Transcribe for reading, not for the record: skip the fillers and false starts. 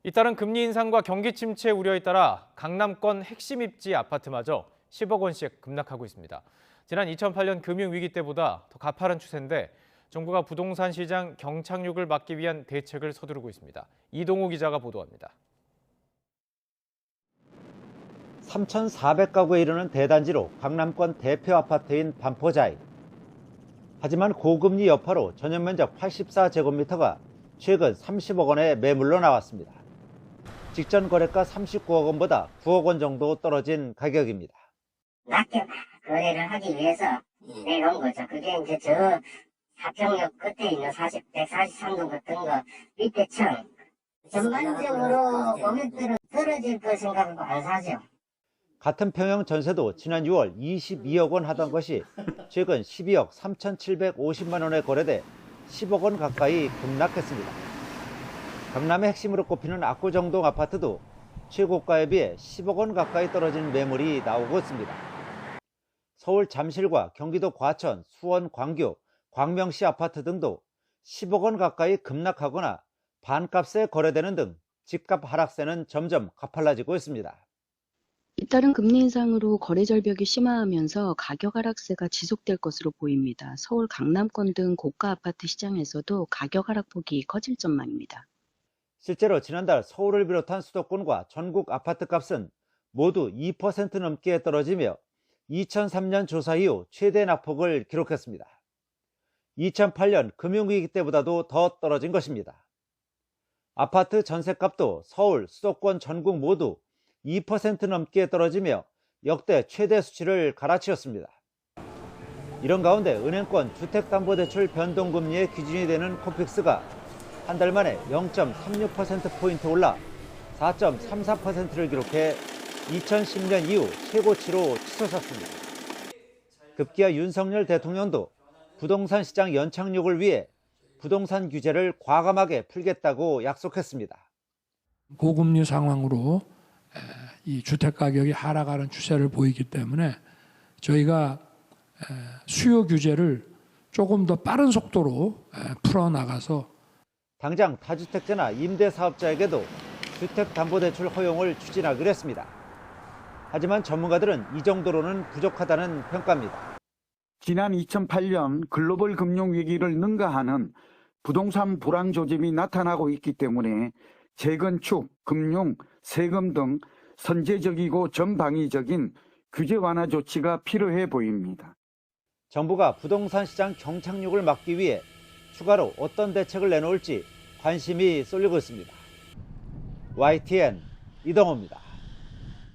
잇따른 금리 인상과 경기 침체 우려에 따라 강남권 핵심 입지 아파트마저 10억 원씩 급락하고 있습니다. 지난 2008년 금융위기 때보다 더 가파른 추세인데 정부가 부동산 시장 경착륙을 막기 위한 대책을 서두르고 있습니다. 이동우 기자가 보도합니다. 3,400가구에 이르는 대단지로 강남권 대표 아파트인 반포자이. 하지만 고금리 여파로 전용 면적 84제곱미터가 최근 30억 원에 매물로 나왔습니다. 직전 거래가 39억 원보다 9억 원 정도 떨어진 가격입니다. 낮게 거래를 하기 위해서 내놓은 거죠. 그게 이제 저 사평역 끝에 있는 143동 같은 거 밑에 층. 전반적으로 고객들은 떨어질 거 생각하고 안 사죠. 같은 평형 전세도 지난 6월 22억 원 하던 것이 최근 12억 3,750만 원에 거래돼 10억 원 가까이 급락했습니다. 강남의 핵심으로 꼽히는 압구정동 아파트도 최고가에 비해 10억 원 가까이 떨어진 매물이 나오고 있습니다. 서울 잠실과 경기도 과천, 수원, 광교, 광명시 아파트 등도 10억 원 가까이 급락하거나 반값에 거래되는 등 집값 하락세는 점점 가팔라지고 있습니다. 잇따른 금리 인상으로 거래 절벽이 심화하면서 가격 하락세가 지속될 것으로 보입니다. 서울 강남권 등 고가 아파트 시장에서도 가격 하락폭이 커질 전망입니다. 실제로 지난달 서울을 비롯한 수도권과 전국 아파트값은 모두 2% 넘게 떨어지며 2003년 조사 이후 최대 낙폭을 기록했습니다. 2008년 금융위기 때보다도 더 떨어진 것입니다. 아파트 전셋값도 서울, 수도권 전국 모두 2% 넘게 떨어지며 역대 최대 수치를 갈아치웠습니다. 이런 가운데 은행권 주택담보대출 변동금리의 기준이 되는 코픽스가 한 달 만에 0.36%포인트 올라 4.34%를 기록해 2010년 이후 최고치로 치솟았습니다. 급기야 윤석열 대통령도 부동산 시장 연착륙을 위해 부동산 규제를 과감하게 풀겠다고 약속했습니다. 고금리 상황으로 이 주택 가격이 하락하는 추세를 보이기 때문에 저희가 수요 규제를 조금 더 빠른 속도로 풀어나가서 당장 다주택자나 임대사업자에게도 주택담보대출 허용을 추진하기로 했습니다. 하지만 전문가들은 이 정도로는 부족하다는 평가입니다. 지난 2008년 글로벌 금융위기를 능가하는 부동산 불황 조짐이 나타나고 있기 때문에 재건축, 금융, 세금 등 선제적이고 전방위적인 규제 완화 조치가 필요해 보입니다. 정부가 부동산 시장 경착륙을 막기 위해 추가로 어떤 대책을 내놓을지 관심이 쏠리고 있습니다. YTN 이동호입니다.